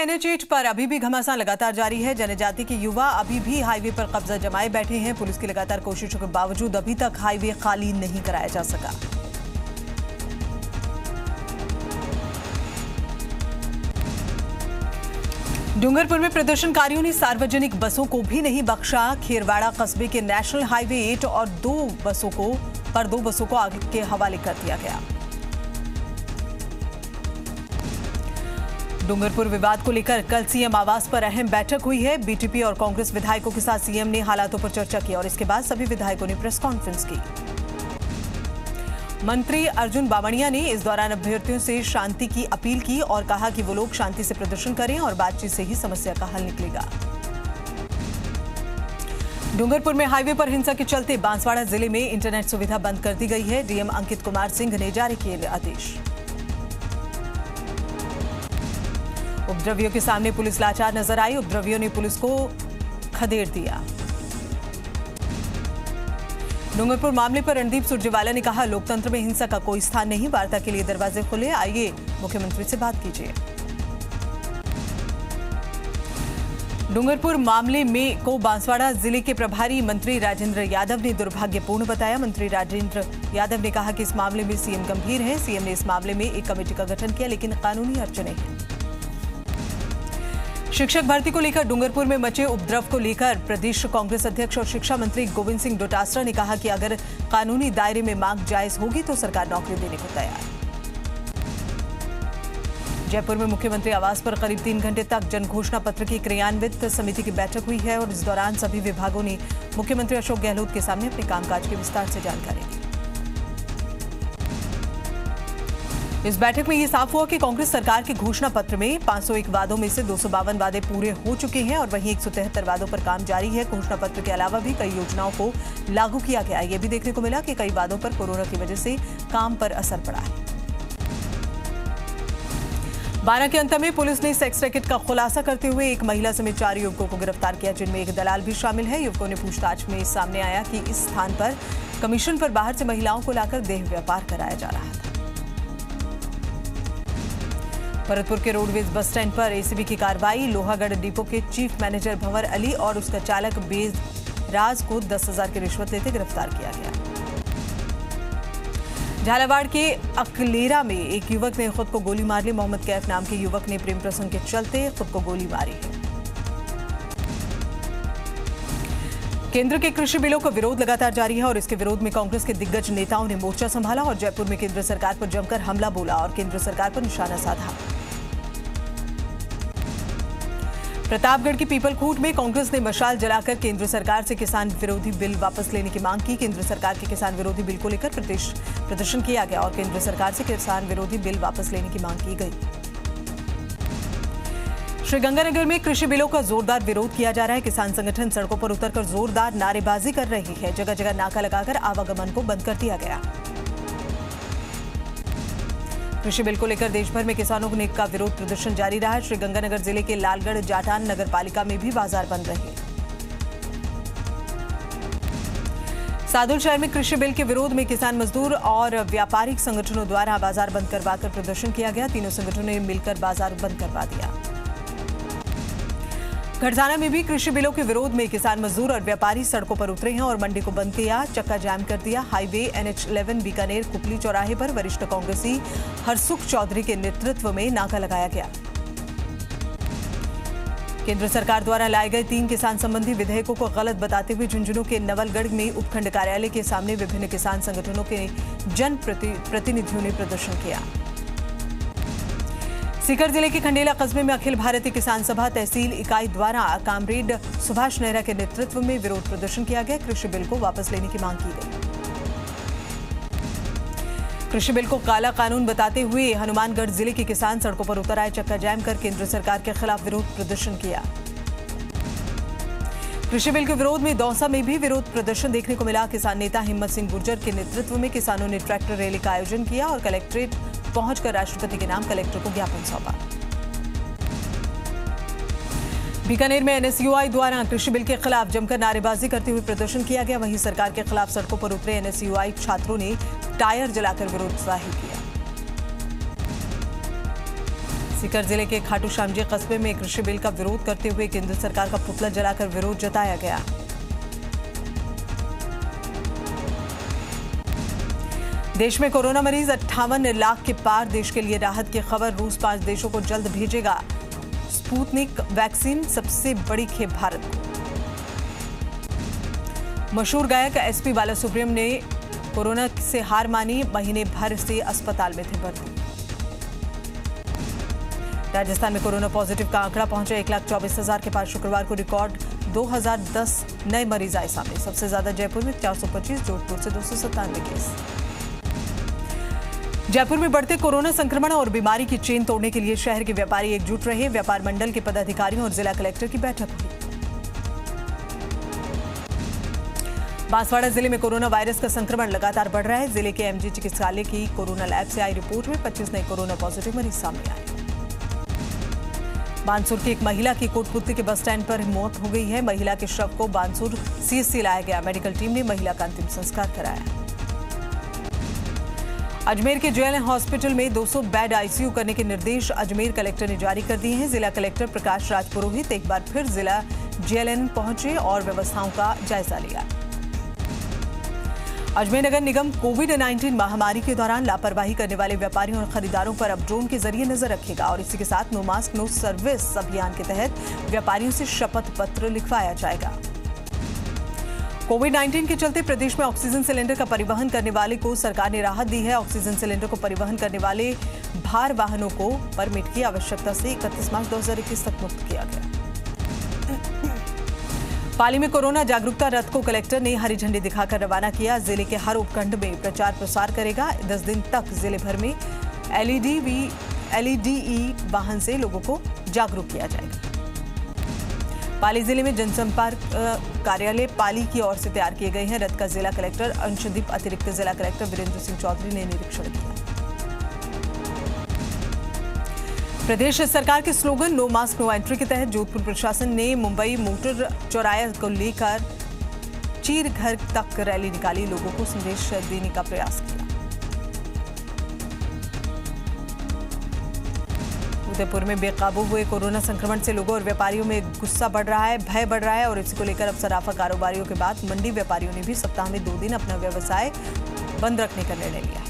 NH8 पर अभी भी घमासान लगातार जारी है। जनजाति के युवा अभी भी हाईवे पर कब्जा जमाए बैठे हैं। पुलिस की लगातार कोशिशों के बावजूद अभी तक हाईवे खाली नहीं कराया जा सका। डूंगरपुर में प्रदर्शनकारियों ने सार्वजनिक बसों को भी नहीं बख्शा। खेरवाड़ा कस्बे के नेशनल हाईवे 8 और दो बसों को आग के हवाले कर दिया गया। डूंगरपुर विवाद को लेकर कल सीएम आवास पर अहम बैठक हुई है। बीटीपी और कांग्रेस विधायकों के साथ सीएम ने हालातों पर चर्चा की और इसके बाद सभी विधायकों ने प्रेस कॉन्फ्रेंस की। मंत्री अर्जुन बामणिया ने इस दौरान अभ्यर्थियों से शांति की अपील की और कहा कि वो लोग शांति से प्रदर्शन करें और बातचीत से ही समस्या का हल निकलेगा। डूंगरपुर में हाईवे पर हिंसा के चलते बांसवाड़ा जिले में इंटरनेट सुविधा बंद कर दी गई है। डीएम अंकित कुमार सिंह ने जारी किए आदेश। उपद्रवियों के सामने पुलिस लाचार नजर आई। उपद्रवियों ने पुलिस को खदेड़ दिया। डूंगरपुर मामले पर रणदीप सुरजेवाला ने कहा, लोकतंत्र में हिंसा का कोई स्थान नहीं। वार्ता के लिए दरवाजे खुले, आइए मुख्यमंत्री से बात कीजिए। डूंगरपुर मामले में को बांसवाड़ा जिले के प्रभारी मंत्री राजेंद्र यादव ने दुर्भाग्यपूर्ण बताया। मंत्री राजेंद्र यादव ने कहा कि इस मामले में सीएम गंभीर है। सीएम ने इस मामले में एक कमेटी का गठन किया, लेकिन कानूनी अड़चनें हैं। शिक्षक भर्ती को लेकर डूंगरपुर में मचे उपद्रव को लेकर प्रदेश कांग्रेस अध्यक्ष और शिक्षा मंत्री गोविंद सिंह डोटासरा ने कहा कि अगर कानूनी दायरे में मांग जायज होगी तो सरकार नौकरी देने को तैयार है। जयपुर में मुख्यमंत्री आवास पर करीब 3 घंटे तक जन घोषणा पत्र की क्रियान्वित समिति की बैठक हुई है और इस दौरान सभी विभागों ने मुख्यमंत्री अशोक गहलोत के सामने अपने कामकाज की विस्तार से जानकारी दी। इस बैठक में ये साफ हुआ कि कांग्रेस सरकार के घोषणा पत्र में 501 वादों में से 252 वादे पूरे हो चुके हैं और वहीं 173 वादों पर काम जारी है। घोषणा पत्र के अलावा भी कई योजनाओं को लागू किया गया। ये भी देखने को मिला कि कई वादों पर कोरोना की वजह से काम पर असर पड़ा है। 12 के अंत में पुलिस ने सेक्स रैकेट का खुलासा करते हुए एक महिला समेत 4 युवकों को गिरफ्तार किया, जिनमें एक दलाल भी शामिल है। युवकों ने पूछताछ में सामने आया कि इस स्थान पर कमीशन पर बाहर से महिलाओं को लाकर देह व्यापार कराया जा रहा था। भरतपुर के रोडवेज बस स्टैंड पर एसीबी की कार्रवाई। लोहागढ़ डिपो के चीफ मैनेजर भंवर अली और उसका चालक बेजराज को 10,000 की रिश्वत लेते गिरफ्तार किया गया। झालावाड़ के अकलेरा में एक युवक ने खुद को गोली मार ली। मोहम्मद कैफ नाम के युवक ने प्रेम प्रसंग के चलते खुद को गोली मारी है। केंद्र के कृषि बिलों का विरोध लगातार जारी है और इसके विरोध में कांग्रेस के दिग्गज नेताओं ने मोर्चा संभाला और जयपुर में केंद्र सरकार पर जमकर हमला बोला और केंद्र सरकार पर निशाना साधा। प्रतापगढ़ की पीपलखूंट में कांग्रेस ने मशाल जलाकर केंद्र सरकार से किसान विरोधी बिल वापस लेने की मांग की। केंद्र सरकार के किसान विरोधी बिल को लेकर प्रदर्शन किया गया और केंद्र सरकार से किसान विरोधी बिल वापस लेने की मांग की गई। श्रीगंगानगर में कृषि बिलों का जोरदार विरोध किया जा रहा है। किसान संगठन सड़कों पर उतरकर जोरदार नारेबाजी कर रही है। जगह जगह नाका लगाकर आवागमन को बंद कर दिया गया। कृषि बिल को लेकर देश भर में किसानों का विरोध प्रदर्शन जारी रहा है। श्रीगंगानगर जिले के लालगढ़ जाटान नगर पालिका में भी बाजार बंद रहे। सादुल शहर में कृषि बिल के विरोध में किसान मजदूर और व्यापारिक संगठनों द्वारा बाजार बंद करवाकर प्रदर्शन किया गया। तीनों संगठनों ने मिलकर बाजार बंद करवा दिया। खरसाना में भी कृषि बिलों के विरोध में किसान मजदूर और व्यापारी सड़कों पर उतरे हैं और मंडी को बंद किया, चक्का जाम कर दिया। हाईवे NH11 बीकानेर कुपली चौराहे पर वरिष्ठ कांग्रेसी हरसुख चौधरी के नेतृत्व में नाका लगाया गया। केंद्र सरकार द्वारा लाए गए 3 किसान संबंधी विधेयकों को गलत बताते हुए झुंझुनू के नवलगढ़ में उपखंड कार्यालय के सामने विभिन्न किसान संगठनों के जनप्रतिनिधियों ने प्रदर्शन किया। सीकर जिले के खंडेला कस्बे में अखिल भारतीय किसान सभा तहसील इकाई द्वारा कामरेड सुभाष नेहरा के नेतृत्व में विरोध प्रदर्शन किया गया। कृषि बिल को वापस लेने की मांग की गई। कृषि बिल को काला कानून बताते हुए हनुमानगढ़ जिले के किसान सड़कों पर उतर आए, चक्का जाम कर केंद्र सरकार के खिलाफ विरोध प्रदर्शन किया। कृषि बिल के विरोध में दौसा में भी विरोध प्रदर्शन देखने को मिला। किसान नेता हिम्मत सिंह गुर्जर के नेतृत्व में किसानों ने ट्रैक्टर रैली का आयोजन किया और कलेक्ट्रेट पहुंचकर राष्ट्रपति के नाम कलेक्टर को ज्ञापन सौंपा। बीकानेर में NSUI द्वारा कृषि बिल के खिलाफ जमकर नारेबाजी करते हुए प्रदर्शन किया गया। वहीं सरकार के खिलाफ सड़कों पर उतरे NSUI छात्रों ने टायर जलाकर विरोध जाहिर किया। सीकर जिले के खाटू श्यामजी कस्बे में कृषि बिल का विरोध करते हुए केंद्र सरकार का पुतला जलाकर विरोध जताया गया। देश में कोरोना मरीज 58 लाख के पार, देश के लिए राहत की खबर। रूस 5 देशों को जल्द भेजेगा स्पुतनिक वैक्सीन, सबसे बड़ी खेप भारत को। मशहूर गायक एसपी बालासुब्रमण्यम ने कोरोना से हार मानी, महीने भर से अस्पताल में थे भर्ती। राजस्थान में कोरोना पॉजिटिव का आंकड़ा पहुंचा 1,24,000 के पार। शुक्रवार को रिकॉर्ड 2010 नए मरीज आए सामने। सबसे ज्यादा जयपुर में 425, जोधपुर से 297 केस। जयपुर में बढ़ते कोरोना संक्रमण और बीमारी की चेन तोड़ने के लिए शहर के व्यापारी एकजुट रहे। व्यापार मंडल के पदाधिकारियों और जिला कलेक्टर की बैठक हुई। बांसवाड़ा जिले में कोरोना वायरस का संक्रमण लगातार बढ़ रहा है। जिले के एमजी चिकित्सालय की कोरोना लैब से आई रिपोर्ट में 25 नए कोरोना पॉजिटिव मरीज सामने आए। बानसूर की एक महिला की कोटपुतली के बस स्टैंड पर मौत हो गई है। महिला के शव को बानसूर सीएचसी लाया गया। मेडिकल टीम ने महिला का अंतिम संस्कार कराया। अजमेर के जेएलएन हॉस्पिटल में 200 बेड आईसीयू करने के निर्देश अजमेर कलेक्टर ने जारी कर दिए हैं। जिला कलेक्टर प्रकाश राज पुरोहित एक बार फिर जिला जेएलएन पहुंचे और व्यवस्थाओं का जायजा लिया। अजमेर नगर निगम कोविड-19 महामारी के दौरान लापरवाही करने वाले व्यापारियों और खरीदारों पर अब ड्रोन के जरिए नजर रखेगा और इसी के साथ नो मास्क नो सर्विस अभियान के तहत व्यापारियों से शपथ पत्र लिखवाया जाएगा। कोविड-19 के चलते प्रदेश में ऑक्सीजन सिलेंडर का परिवहन करने वाले को सरकार ने राहत दी है। ऑक्सीजन सिलेंडर को परिवहन करने वाले भार वाहनों को परमिट की आवश्यकता से 31 मार्च 2021 तक मुक्त किया गया। पाली में कोरोना जागरूकता रथ को कलेक्टर ने हरी झंडी दिखाकर रवाना किया। जिले के हर उपखंड में प्रचार प्रसार करेगा। 10 दिन तक जिले भर में एलईडी वाहन से लोगों को जागरूक किया जाएगा। पाली जिले में जनसंपर्क कार्यालय पाली की ओर से तैयार किए गए हैं। रथ का जिला कलेक्टर अंशदीप, अतिरिक्त जिला कलेक्टर वीरेंद्र सिंह चौधरी ने निरीक्षण किया। प्रदेश सरकार के slogan no mask no entry के तहत जोधपुर प्रशासन ने मुंबई मोटर चौराहे को लेकर चीर घर तक रैली निकाली। लोगों को संदेश देने का प्रयास किया। उदयपुर में बेकाबू हुए कोरोना संक्रमण से लोगों और व्यापारियों में गुस्सा बढ़ रहा है, भय बढ़ रहा है और इसी को लेकर अब सराफा कारोबारियों के बाद मंडी व्यापारियों ने भी सप्ताह में 2 दिन अपना व्यवसाय बंद रखने का निर्णय लिया है।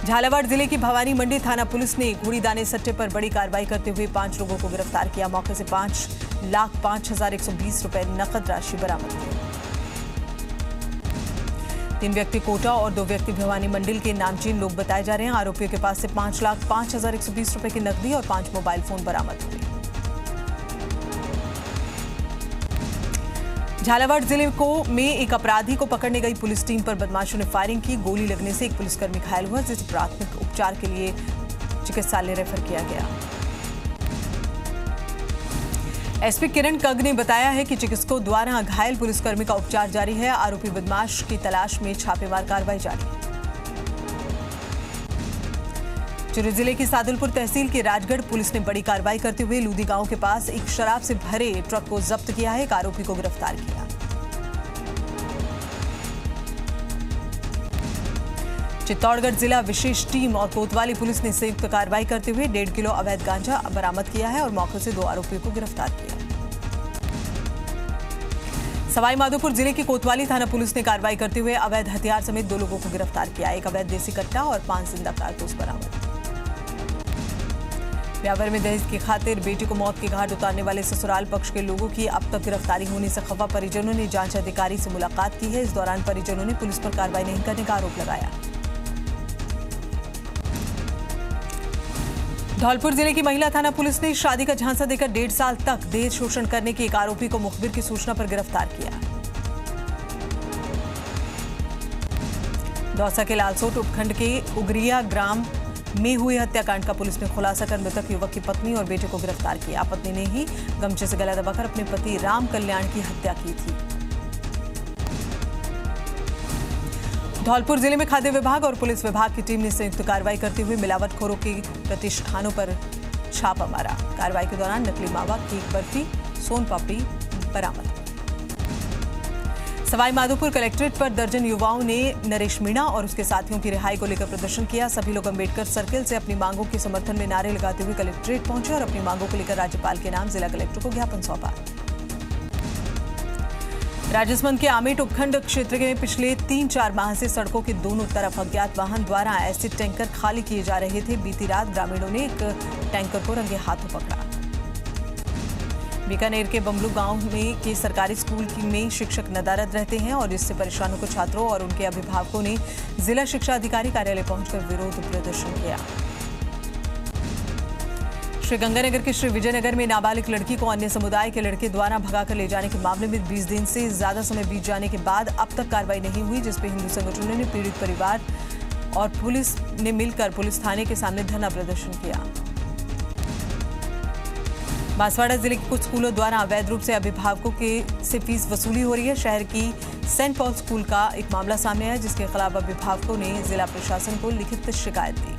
झालावाड़ जिले की भवानी मंडी थाना पुलिस ने घूड़ीदाने सट्टे पर बड़ी कार्रवाई करते हुए 5 लोगों को गिरफ्तार किया। मौके से 5,05,120 रुपए नकद राशि बरामद की। 3 व्यक्ति कोटा और 2 व्यक्ति भिवानी मंडल के नामचीन लोग बताए जा रहे हैं। आरोपियों के पास से 5,05,120 रुपए की नकदी और 5 मोबाइल फोन बरामद हुए। झालावाड़ जिले में एक अपराधी को पकड़ने गई पुलिस टीम पर बदमाशों ने फायरिंग की। गोली लगने से एक पुलिसकर्मी घायल हुआ, जिसे प्राथमिक उपचार के लिए चिकित्सालय रेफर किया गया। एसपी किरण कग ने बताया है कि चिकित्सकों द्वारा घायल पुलिसकर्मी का उपचार जारी है। आरोपी बदमाश की तलाश में छापेमार कार्रवाई जारी है। चुरू जिले की सादुलपुर तहसील के राजगढ़ पुलिस ने बड़ी कार्रवाई करते हुए लूदी गांव के पास एक शराब से भरे ट्रक को जब्त किया है। एक आरोपी को गिरफ्तार किया। चित्तौड़गढ़ जिला विशेष टीम और कोतवाली पुलिस ने संयुक्त कार्रवाई करते हुए 1.5 किलो अवैध गांजा बरामद किया है और मौके से 2 आरोपियों को गिरफ्तार किया। सवाई माधोपुर जिले की कोतवाली थाना पुलिस ने कार्रवाई करते हुए अवैध हथियार समेत 2 लोगों को गिरफ्तार किया। एक अवैध देसी कट्टा और 5 जिंदा कारतूस बरामद। ब्यावर में दहेज की खातिर बेटी को मौत के घाट उतारने वाले ससुराल पक्ष के लोगों की अब तक गिरफ्तारी होने से खफा परिजनों ने जांच अधिकारी से मुलाकात की है। इस दौरान परिजनों ने पुलिस पर कार्रवाई नहीं करने का आरोप लगाया। धौलपुर जिले की महिला थाना पुलिस ने शादी का झांसा देकर 1.5 साल तक दहेज शोषण करने के एक आरोपी को मुखबिर की सूचना पर गिरफ्तार किया। दौसा के लालसोट उपखंड के उगरिया ग्राम में हुए हत्याकांड का पुलिस ने खुलासा कर मृतक युवक की पत्नी और बेटे को गिरफ्तार किया। पत्नी ने ही गमछे से गला दबाकर अपने पति राम कल्याण की हत्या की थी। धौलपुर जिले में खाद्य विभाग और पुलिस विभाग की टीम ने संयुक्त कार्रवाई करते हुए मिलावटखोरों के प्रतिष्ठानों पर छापा मारा। कार्रवाई के दौरान नकली मावा, केक बर्फी, सोन पापड़ी बरामद। सवाई माधोपुर कलेक्ट्रेट पर दर्जन युवाओं ने नरेश मीणा और उसके साथियों की रिहाई को लेकर प्रदर्शन किया। सभी लोग अंबेडकर सर्किल से अपनी मांगों के समर्थन में नारे लगाते हुए कलेक्ट्रेट पहुंचे और अपनी मांगों को लेकर राज्यपाल के नाम जिला कलेक्टर को ज्ञापन सौंपा। राजसमंद के आमेट उपखंड क्षेत्र में पिछले 3-4 माह से सड़कों के दोनों तरफ अज्ञात वाहन द्वारा एसिड टैंकर खाली किए जा रहे थे। बीती रात ग्रामीणों ने एक टैंकर को रंगे हाथों पकड़ा। बीकानेर के बमलू गांव में के सरकारी स्कूल में शिक्षक नदारद रहते हैं और इससे परेशान होकर छात्रों और उनके अभिभावकों ने जिला शिक्षा अधिकारी कार्यालय पहुंचकर विरोध प्रदर्शन किया। श्रीगंगानगर के श्री विजयनगर में नाबालिग लड़की को अन्य समुदाय के लड़के द्वारा भगाकर ले जाने के मामले में 20 दिन से ज्यादा समय बीत जाने के बाद अब तक कार्रवाई नहीं हुई, जिसपे हिंदू संगठनों ने पीड़ित परिवार और पुलिस ने मिलकर पुलिस थाने के सामने धरना प्रदर्शन किया। बांसवाड़ा जिले के कुछ स्कूलों द्वारा अवैध रूप से अभिभावकों से फीस वसूली हो रही है। शहर की सेंट पॉल स्कूल का एक मामला सामने आया, जिसके खिलाफ अभिभावकों ने जिला प्रशासन को लिखित शिकायत दी।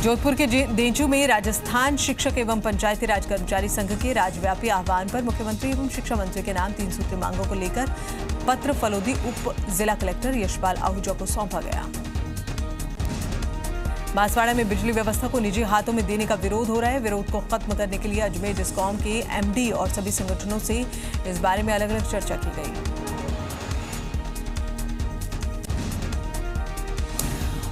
जोधपुर के देंचू में राजस्थान शिक्षक एवं पंचायती राज कर्मचारी संघ के राज्यव्यापी आह्वान पर मुख्यमंत्री एवं शिक्षा मंत्री के नाम 3 सूत्री मांगों को लेकर पत्र फलोदी उप जिला कलेक्टर यशपाल आहूजा को सौंपा गया। बांसवाड़ा में बिजली व्यवस्था को निजी हाथों में देने का विरोध हो रहा है। विरोध को खत्म करने के लिए अजमेर डिस्कॉम के एमडी और सभी संगठनों से इस बारे में अलग अलग चर्चा की गई।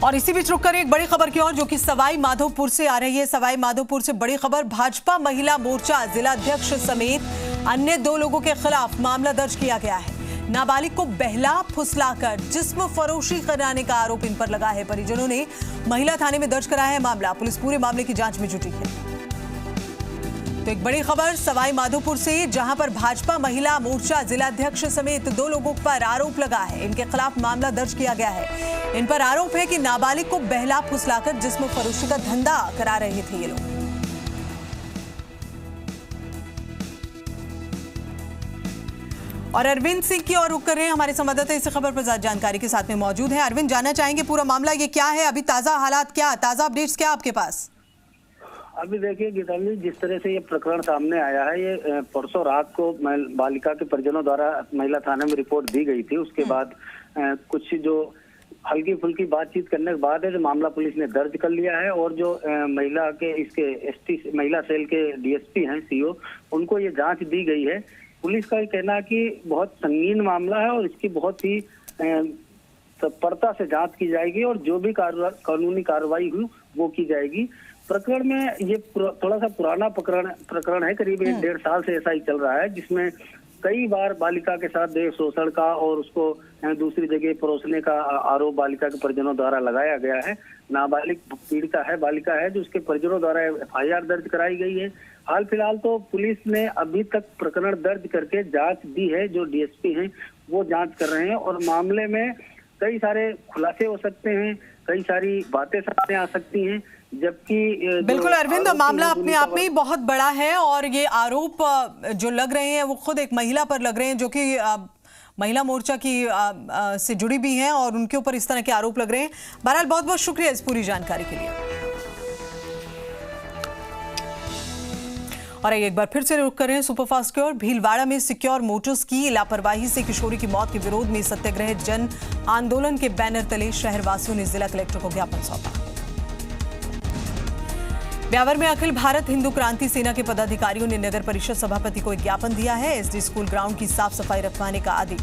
और इसी बीच रुक कर एक बड़ी खबर की ओर, जो कि सवाई माधोपुर से आ रही है। सवाई माधोपुर से बड़ी खबर, भाजपा महिला मोर्चा जिलाध्यक्ष समेत अन्य 2 लोगों के खिलाफ मामला दर्ज किया गया है। नाबालिग को बहला फुसलाकर जिस्म फरोशी कराने का आरोप इन पर लगा है। परिजनों ने महिला थाने में दर्ज कराया है मामला। पुलिस पूरे मामले की जांच में जुटी है। तो एक बड़ी खबर सवाई माधोपुर से, जहां पर भाजपा महिला मोर्चा जिलाध्यक्ष समेत 2 लोगों पर आरोप लगा है। इनके खिलाफ मामला दर्ज किया गया है। इन पर आरोप है कि नाबालिग को बहला फुसलाकर जिस्म फरोशी का धंधा करा रहे थे ये लोग। और अरविंद सिंह की ओर रुख कर रहे हैं हमारे संवाददाता, इस खबर पर ज्यादा जानकारी के साथ में मौजूद है। अरविंद, जानना चाहेंगे पूरा मामला ये क्या है, अभी ताजा हालात क्या, ताजा अपडेट्स क्या आपके पास? अभी देखिए गीतांजलि, जिस तरह से ये प्रकरण सामने आया है, ये परसों रात को बालिका के परिजनों द्वारा महिला थाने में रिपोर्ट दी गई थी। उसके बाद कुछ जो हल्की फुल्की बातचीत करने के बाद है जो मामला पुलिस ने दर्ज कर लिया है और जो महिला के इसके एसटी महिला सेल के डीएसपी हैं सीओ, उनको ये जांच दी गई है। पुलिस का कहना है कि बहुत संगीन मामला है और इसकी बहुत ही तत्परता से जांच की जाएगी और जो भी कानूनी कार्रवाई हुई वो की जाएगी। प्रकरण में ये थोड़ा सा पुराना प्रकरण है, करीब 1-1.5 साल से ऐसा ही चल रहा है, जिसमें कई बार बालिका के साथ देह शोषण का और उसको दूसरी जगह परोसने का आरोप बालिका के परिजनों द्वारा लगाया गया है। नाबालिग पीड़िता है, बालिका है, जो उसके परिजनों द्वारा एफआईआर दर्ज कराई गई है। हाल फिलहाल तो पुलिस ने अभी तक प्रकरण दर्ज करके जांच दी है। जो डीएसपी हैं वो जांच कर रहे हैं और मामले में कई सारे खुलासे हो सकते हैं, कई सारी बातें सामने आ सकती हैं। जबकि बिल्कुल अरविंद, मामला अपने आप में ही बहुत बड़ा है और ये आरोप जो लग रहे हैं वो खुद एक महिला पर लग रहे हैं, जो कि महिला मोर्चा की से जुड़ी भी हैं और उनके ऊपर इस तरह के आरोप लग रहे हैं। बहरहाल बहुत बहुत शुक्रिया इस पूरी जानकारी के लिए। और एक बार फिर से रुक कर रहे हैं सुपरफास्ट की ओर। भीलवाड़ा में सिक्योर मोटर्स की लापरवाही से किशोरी की मौत के विरोध में सत्याग्रह जन आंदोलन के बैनर तले शहरवासियों ने जिला कलेक्टर को ज्ञापन सौंपा। ब्यावर में अखिल भारत हिंदू क्रांति सेना के पदाधिकारियों ने नगर परिषद सभापति को एक ज्ञापन दिया है। एसडी स्कूल ग्राउंड की साफ सफाई रखवाने का आदेश।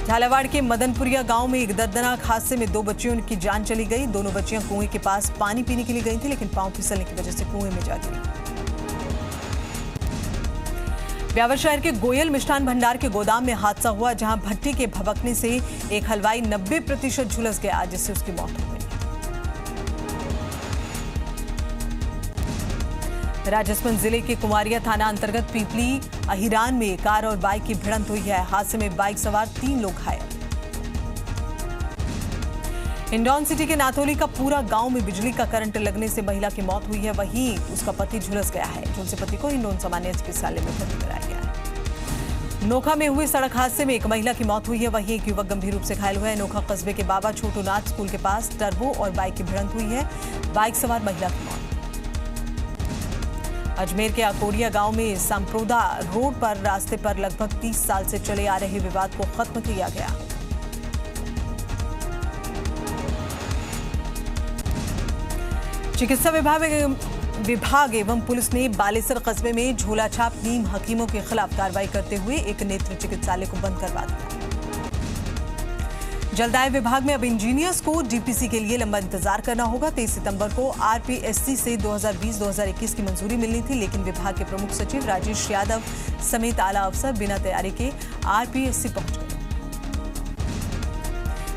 झालावाड़ के मदनपुरिया गांव में एक दर्दनाक हादसे में 2 बच्चियों की जान चली गई। दोनों बच्चियां कुएं के पास पानी पीने के लिए गई थी, लेकिन पांव फिसलने की वजह से कुएं में जा गिरी। ब्यावर शहर के गोयल मिष्ठान भंडार के गोदाम में हादसा हुआ, जहां भट्टी के भभकने से एक हलवाई 90% झुलस गया, जिससे उसकी मौत हो गई। राजसमंद जिले के कुमारिया थाना अंतर्गत पीपली अहिरान में कार और बाइक की भिड़ंत हुई है। हादसे में बाइक सवार 3 लोग घायल। हिंडौन सिटी के नाथोली का पूरा गांव में बिजली का करंट लगने से महिला की मौत हुई है, वहीं उसका पति झुलस गया है। झुलसे पति को हिंडौन सामान्य चिकित्सालय में भर्ती कराया गया है। नोखा में हुए सड़क हादसे में एक महिला की मौत हुई है, वहीं एक युवक गंभीर रूप से घायल हुआ है। नोखा कस्बे के बाबा छोटूनाथ स्कूल के पास टर्बो और बाइक की भिड़ंत हुई है, बाइक सवार महिला की मौत। अजमेर के अकोरिया गांव में संप्रोदा रोड पर रास्ते पर लगभग 30 साल से चले आ रहे विवाद को खत्म किया गया। चिकित्सा विभाग एवं पुलिस ने बालेसर कस्बे में झोलाछाप नीम हकीमों के खिलाफ कार्रवाई करते हुए एक नेत्र चिकित्सालय को बंद करवा दिया। जलदाय विभाग में अब इंजीनियर्स को डीपीसी के लिए लंबा इंतजार करना होगा। 23 सितंबर को आरपीएससी से 2020-2021 की मंजूरी मिलनी थी, लेकिन विभाग के प्रमुख सचिव राजेश यादव समेत आला अफसर बिना तैयारी के आरपीएससी पहुंच गए।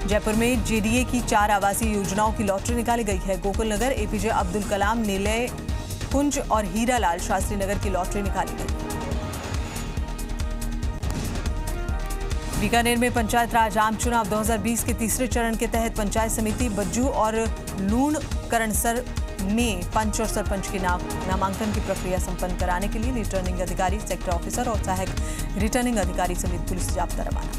जयपुर में जेडीए की 4 आवासीय योजनाओं की लॉटरी निकाली गई है। गोकुल नगर, एपीजे अब्दुल कलाम, निलय कुंज और हीरालाल शास्त्री नगर की लॉटरी निकाली गई। बीकानेर में पंचायत राज आम चुनाव 2020 के तीसरे चरण के तहत पंचायत समिति बज्जू और लूण करणसर में पंच और सरपंच की नामांकन की प्रक्रिया संपन्न कराने के लिए रिटर्निंग अधिकारी, सेक्टर ऑफिसर और सहायक रिटर्निंग अधिकारी समेत पुलिस जाब्ता रवाना।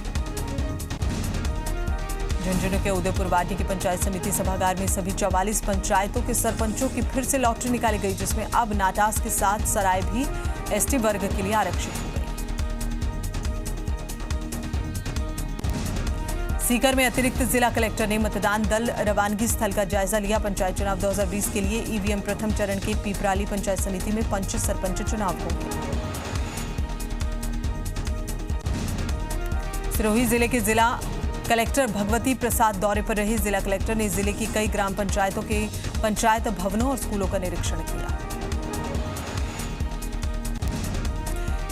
झुंझुनू के उदयपुर वाटी की पंचायत समिति सभागार में सभी 44 पंचायतों के सरपंचों की फिर से लॉटरी निकाली गई, जिसमें अब नाटास के साथ सराय भी एसटी वर्ग के लिए आरक्षित हो गई। सीकर में अतिरिक्त जिला कलेक्टर ने मतदान दल रवानगी स्थल का जायजा लिया। पंचायत चुनाव 2020 के लिए ईवीएम प्रथम चरण के पीपराली पंचायत समिति में पंच सरपंच चुनाव होंगे। सिरोही जिले के जिला कलेक्टर भगवती प्रसाद दौरे पर रहे। जिला कलेक्टर ने जिले की कई ग्राम पंचायतों के पंचायत भवनों और स्कूलों का निरीक्षण किया।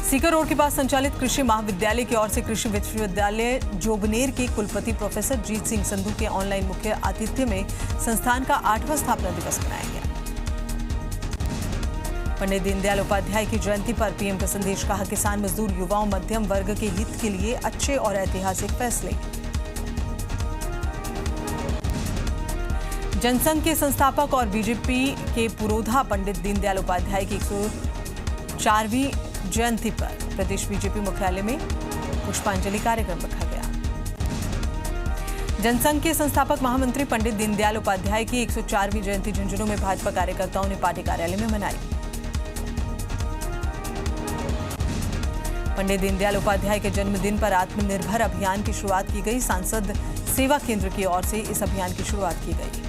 सीकर रोड के पास संचालित कृषि महाविद्यालय की ओर से कृषि विश्वविद्यालय जोबनेर के कुलपति प्रोफेसर जीत सिंह संधू के ऑनलाइन मुख्य आतिथ्य में संस्थान का 8वां स्थापना दिवस मनाया गया। पंडित दीनदयाल उपाध्याय की जयंती पर पीएम का संदेश, कहा किसान, मजदूर, युवाओं, मध्यम वर्ग के हित के लिए अच्छे और ऐतिहासिक फैसले। जनसंघ के संस्थापक और बीजेपी के पुरोधा पंडित दीनदयाल उपाध्याय की 104वीं जयंती पर प्रदेश बीजेपी मुख्यालय में पुष्पांजलि कार्यक्रम रखा गया। जनसंघ के संस्थापक महामंत्री पंडित दीनदयाल उपाध्याय की 104वीं जयंती झुंझुनू में भाजपा कार्यकर्ताओं ने पार्टी कार्यालय में मनाई। पंडित दीनदयाल उपाध्याय के जन्मदिन पर आत्मनिर्भर अभियान की शुरुआत की गई। सांसद सेवा केंद्र की ओर से इस अभियान की शुरुआत की गई।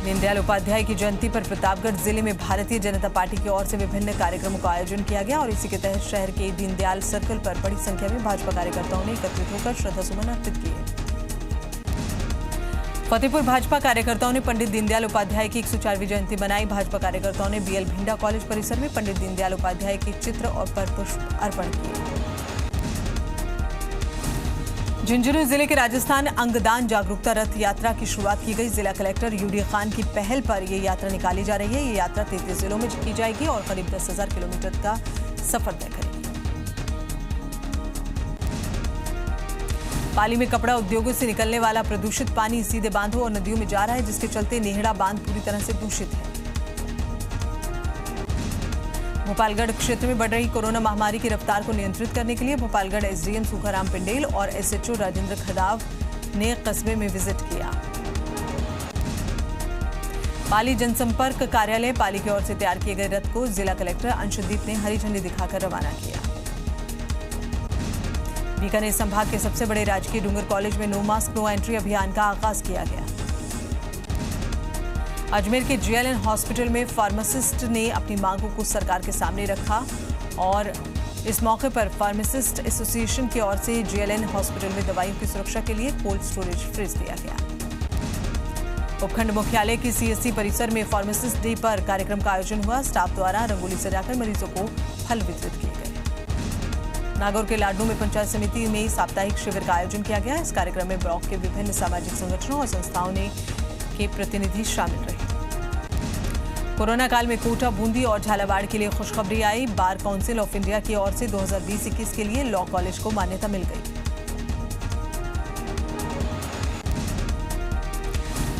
दीनदयाल उपाध्याय की जयंती पर प्रतापगढ़ जिले में भारतीय जनता पार्टी की ओर से विभिन्न कार्यक्रमों का आयोजन किया गया और इसी के तहत शहर के दीनदयाल सर्कल पर बड़ी संख्या में भाजपा कार्यकर्ताओं ने एकत्रित होकर श्रद्धासुमन अर्पित किए। फतेहपुर भाजपा कार्यकर्ताओं ने पंडित दीनदयाल उपाध्याय की 104वीं जयंती मनाई। भाजपा कार्यकर्ताओं ने बीएल भिंडा कॉलेज परिसर में पंडित दीनदयाल उपाध्याय के चित्र और पर पुष्प अर्पण किए। झुंझुनू जिले के राजस्थान अंगदान जागरूकता रथ यात्रा की शुरुआत की गई। जिला कलेक्टर यूडी खान की पहल पर यह यात्रा निकाली जा रही है। ये यात्रा 33 जिलों में की जाएगी और करीब 10,000 किलोमीटर का सफर तय करेगी। पाली में कपड़ा उद्योगों से निकलने वाला प्रदूषित पानी सीधे बांधों और नदियों में जा रहा है, जिसके चलते नेहड़ा बांध पूरी तरह से दूषित है। भोपालगढ़ क्षेत्र में बढ़ रही कोरोना महामारी की रफ्तार को नियंत्रित करने के लिए भोपालगढ़ एसडीएम सुखाराम पिंडेल और एसएचओ राजेंद्र खदाव ने कस्बे में विजिट किया। पाली जनसंपर्क कार्यालय पाली की ओर से तैयार किए गए रथ को जिला कलेक्टर अंशुदीप ने हरी झंडी दिखाकर रवाना किया। बीकानेर संभाग के सबसे बड़े राजकीय डूंगर कॉलेज में नो मास्क नो एंट्री अभियान का आगाज किया गया। अजमेर के जेएलएन हॉस्पिटल में फार्मासिस्ट ने अपनी मांगों को सरकार के सामने रखा और इस मौके पर फार्मासिस्ट एसोसिएशन की ओर से जेएलएन हॉस्पिटल में दवाइयों की सुरक्षा के लिए कोल्ड स्टोरेज फ्रिज दिया गया। उपखंड मुख्यालय की सीएससी परिसर में फार्मासिस्ट डे पर कार्यक्रम का आयोजन हुआ। स्टाफ द्वारा रंगोली सजाकर मरीजों को फल वितरित किए गए। नागौर के लाडनू में पंचायत समिति में साप्ताहिक शिविर का आयोजन किया गया। इस कार्यक्रम में ब्लॉक के विभिन्न सामाजिक संगठनों और संस्थाओं के प्रतिनिधि शामिल रहे। कोरोना काल में कोटा, बूंदी और झालावाड़ के लिए खुशखबरी आई। बार काउंसिल ऑफ इंडिया की ओर से 2020-21 के लिए लॉ कॉलेज को मान्यता मिल गई।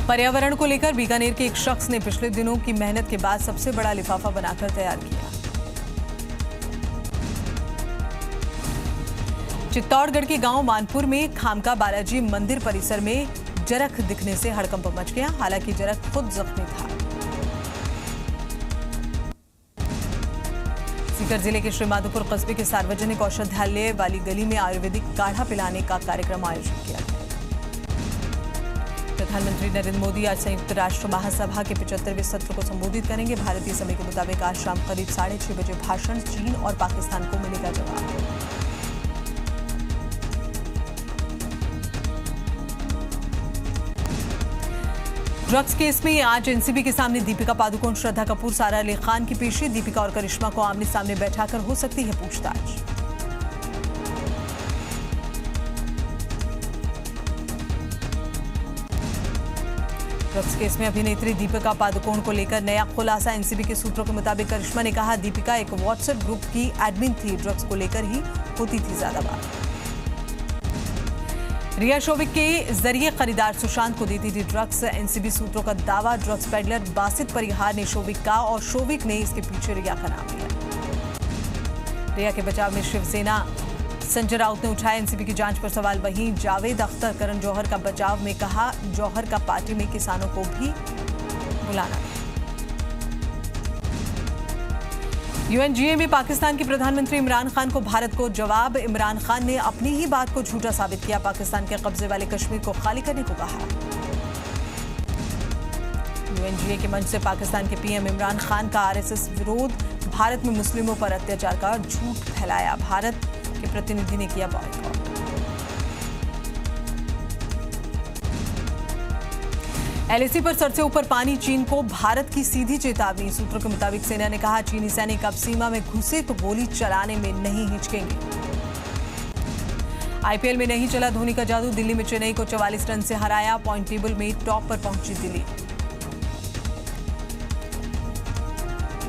पर्यावरण को लेकर बीकानेर के एक शख्स ने पिछले दिनों की मेहनत के बाद सबसे बड़ा लिफाफा बनाकर तैयार किया। चित्तौड़गढ़ के गांव मानपुर में खामका बालाजी मंदिर परिसर में जरख दिखने से हड़कंप मच गया। हालांकि जरख खुद जख्मी था। सीकर जिले के श्रीमाधोपुर कस्बे के सार्वजनिक औषधालय वाली गली में आयुर्वेदिक काढ़ा पिलाने का कार्यक्रम आयोजित किया गया। प्रधानमंत्री नरेंद्र मोदी आज संयुक्त राष्ट्र महासभा के 75वें सत्र को संबोधित करेंगे। भारतीय समय के मुताबिक आज शाम करीब 6:30 बजे भाषण। चीन और पाकिस्तान को मिलेगा जवाब। ड्रग्स केस में आज एनसीबी के सामने दीपिका पादुकोण, श्रद्धा कपूर, सारा अली खान की पेशी। दीपिका और करिश्मा को आमने सामने बैठाकर हो सकती है पूछताछ। ड्रग्स केस में अभिनेत्री दीपिका पादुकोण को लेकर नया खुलासा। एनसीबी के सूत्रों के मुताबिक करिश्मा ने कहा, दीपिका एक व्हाट्सएप ग्रुप की एडमिन थी। ड्रग्स को लेकर ही होती थी ज्यादा बात। रिया शोविक के जरिए खरीदार सुशांत को देती थी ड्रग्स। एनसीबी सूत्रों का दावा, ड्रग्स पेडलर बासित परिहार ने शोविक का और शोविक ने इसके पीछे रिया का नाम लिया। रिया के बचाव में शिवसेना संजय राउत ने उठाया एनसीबी की जांच पर सवाल। वहीं जावेद अख्तर करण जौहर का बचाव में कहा, जौहर का पार्टी में किसानों को भी बुलाना। यूएनजीए में पाकिस्तान के प्रधानमंत्री इमरान खान को भारत को जवाब। इमरान खान ने अपनी ही बात को झूठा साबित किया। पाकिस्तान के कब्जे वाले कश्मीर को खाली करने को कहा। यूएनजीए के मंच से पाकिस्तान के पीएम इमरान खान का आरएसएस विरोध। भारत में मुस्लिमों पर अत्याचार का झूठ फैलाया। भारत के प्रतिनिधि ने किया बॉयकॉट। एलएसी पर सर से ऊपर पानी, चीन को भारत की सीधी चेतावनी। सूत्रों के मुताबिक सेना ने कहा, चीनी सैनिक अब सीमा में घुसे तो गोली चलाने में नहीं हिचकेंगे। आईपीएल में नहीं चला धोनी का जादू। दिल्ली में चेन्नई को 44 रन से हराया। पॉइंट टेबल में टॉप पर पहुंची दिल्ली।